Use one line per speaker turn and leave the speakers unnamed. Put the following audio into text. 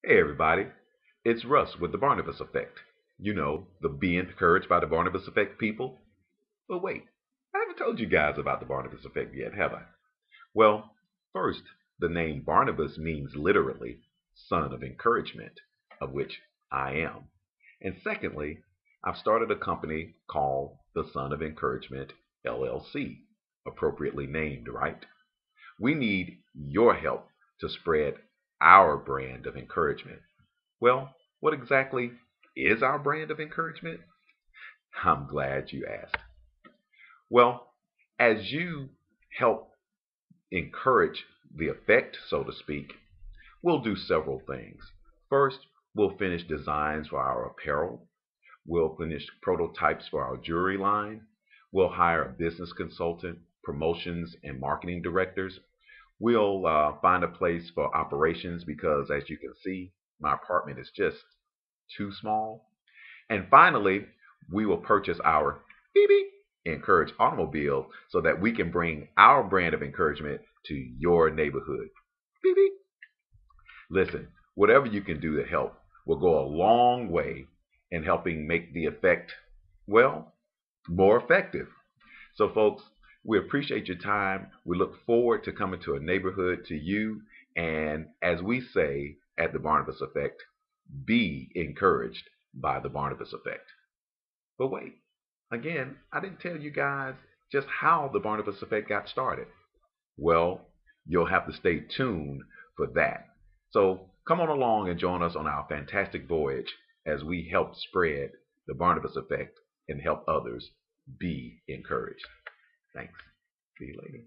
Hey everybody, it's Russ with the Barnabas Effect. You know, the Be Encouraged by the Barnabas Effect people. But wait, I haven't told you guys about the Barnabas Effect yet, have I? Well, first, the name Barnabas means literally son of encouragement, of which I am. And secondly, I've started a company called the Son of Encouragement LLC, appropriately named, right? We need your help to spread our brand of encouragement. Well, what exactly is our brand of encouragement? I'm glad you asked. Well, as you help encourage the effect, so to speak, we'll do several things. First, we'll finish designs for our apparel. We'll finish prototypes for our jewelry line. We'll hire a business consultant, promotions and marketing directors. We'll find a place for operations because, as you can see, my apartment is just too small. And finally, we will purchase our beep beep encourage automobile so that we can bring our brand of encouragement to your neighborhood. Beep beep. Listen, whatever you can do to help will go a long way in helping make the effect, well, more effective. So, folks, we appreciate your time. We look forward to coming to a neighborhood to you. And as we say at the Barnabas Effect, be encouraged by the Barnabas Effect. But wait, again, I didn't tell you guys just how the Barnabas Effect got started. Well, you'll have to stay tuned for that. So come on along and join us on our fantastic voyage as we help spread the Barnabas Effect and help others be encouraged. Thanks. See you later.